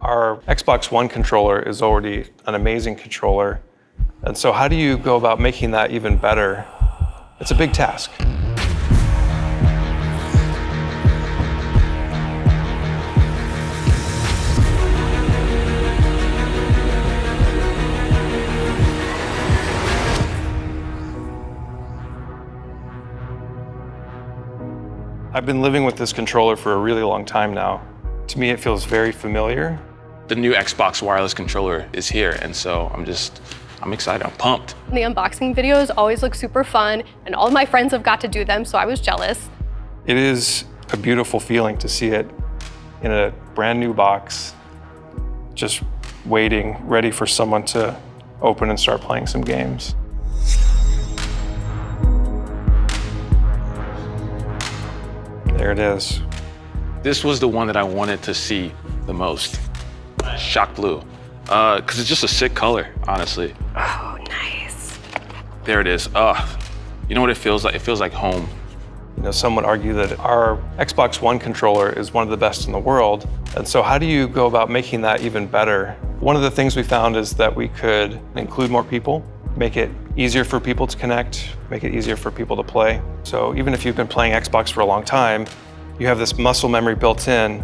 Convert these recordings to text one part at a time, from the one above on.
Our Xbox One controller is already an amazing controller. And so how do you go about making that even better? It's a big task. I've been living with this controller for a really long time now. To me, it feels very familiar. The new Xbox wireless controller is here, and so I'm excited, I'm pumped. The unboxing videos always look super fun, and all of my friends have got to do them, so I was jealous. It is a beautiful feeling to see it in a brand new box, just waiting, ready for someone to open and start playing some games. There it is. This was the one that I wanted to see the most. Shock blue, because it's just a sick color, honestly. Oh, nice. There it is. You know what it feels like? It feels like home. You know, some would argue that our Xbox One controller is one of the best in the world. And so how do you go about making that even better? One of the things we found is that we could include more people, make it easier for people to connect, make it easier for people to play. So even if you've been playing Xbox for a long time, you have this muscle memory built in.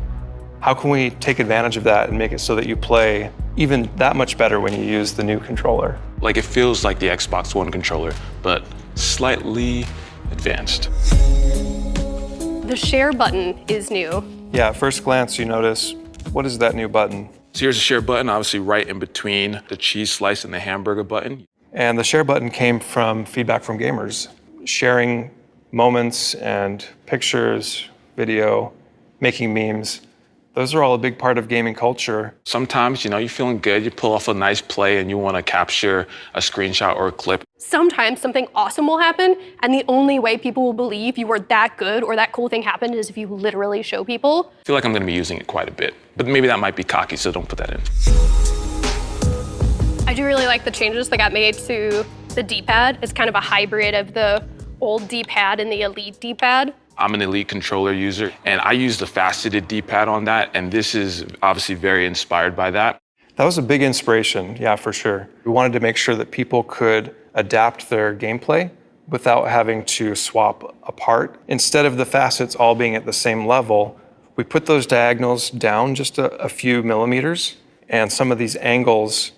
How can we take advantage of that and make it so that you play even that much better when you use the new controller? Like it feels like the Xbox One controller, but slightly advanced. The share button is new. Yeah, at first glance, you notice, what is that new button? So here's a share button, obviously right in between the cheese slice and the hamburger button. And the share button came from feedback from gamers, sharing moments and pictures, video, making memes. Those are all a big part of gaming culture. Sometimes, you're feeling good, you pull off a nice play and you want to capture a screenshot or a clip. Sometimes something awesome will happen, and the only way people will believe you were that good or that cool thing happened is if you literally show people. I feel like I'm going to be using it quite a bit, but maybe that might be cocky, so don't put that in. I do really like the changes that got made to the D-pad. It's kind of a hybrid of the old D-pad and the Elite D-pad. I'm an Elite controller user, and I use the faceted D-pad on that, and this is obviously very inspired by that. That was a big inspiration, yeah, for sure. We wanted to make sure that people could adapt their gameplay without having to swap apart. Instead of the facets all being at the same level, we put those diagonals down just a few millimeters, and some of these angles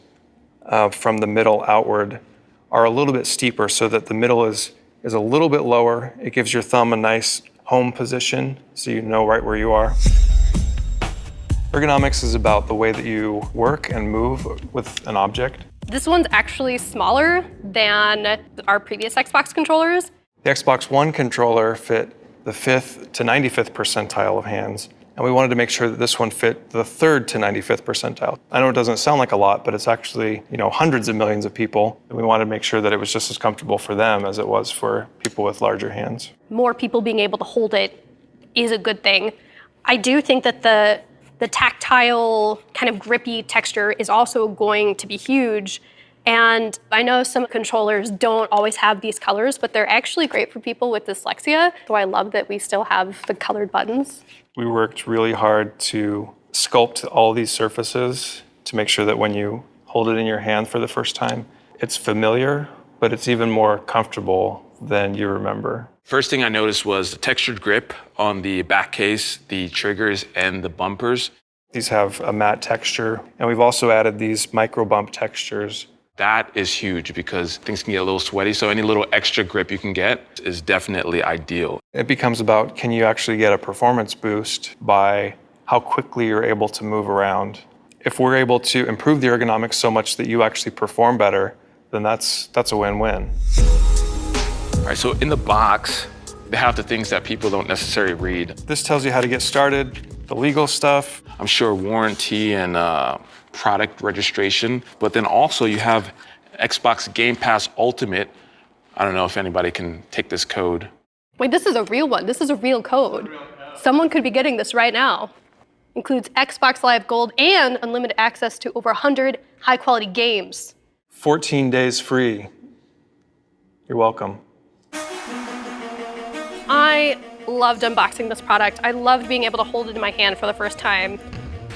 from the middle outward are a little bit steeper so that the middle is a little bit lower. It gives your thumb a nice home position so you know right where you are. Ergonomics is about the way that you work and move with an object. This one's actually smaller than our previous Xbox controllers. The Xbox One controller fit the 5th to 95th percentile of hands, and we wanted to make sure that this one fit the 3rd to 95th percentile. I know it doesn't sound like a lot, but it's actually, hundreds of millions of people, and we wanted to make sure that it was just as comfortable for them as it was for people with larger hands. More people being able to hold it is a good thing. I do think that the tactile, kind of grippy texture is also going to be huge. And I know some controllers don't always have these colors, but they're actually great for people with dyslexia. So I love that we still have the colored buttons. We worked really hard to sculpt all these surfaces to make sure that when you hold it in your hand for the first time, it's familiar, but it's even more comfortable than you remember. First thing I noticed was the textured grip on the back case, the triggers, and the bumpers. These have a matte texture, and we've also added these micro bump textures. That is huge because things can get a little sweaty, so any little extra grip you can get is definitely ideal. It becomes about, can you actually get a performance boost by how quickly you're able to move around? If we're able to improve the ergonomics so much that you actually perform better, then that's a win-win. All right, so in the box, they have the things that people don't necessarily read. This tells you how to get started, the legal stuff. I'm sure warranty and product registration, but then also you have Xbox Game Pass Ultimate. I don't know if anybody can take this code. Wait, this is a real one. This is a real code. Someone could be getting this right now. Includes Xbox Live Gold and unlimited access to over 100 high-quality games. 14 days free. You're welcome. I loved unboxing this product. I loved being able to hold it in my hand for the first time.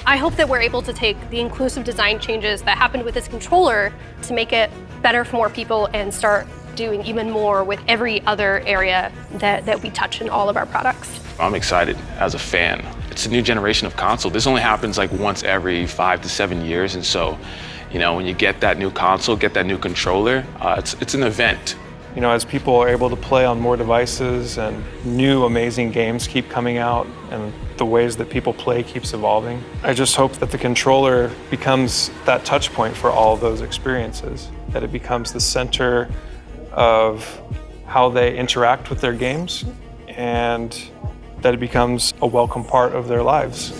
I hope that we're able to take the inclusive design changes that happened with this controller to make it better for more people and start doing even more with every other area that we touch in all of our products. I'm excited as a fan. It's a new generation of console. This only happens like once every 5 to 7 years. And so, you know, when you get that new console, get that new controller, it's an event. You know, as people are able to play on more devices and new amazing games keep coming out and the ways that people play keeps evolving, I just hope that the controller becomes that touch point for all of those experiences, that it becomes the center of how they interact with their games and that it becomes a welcome part of their lives.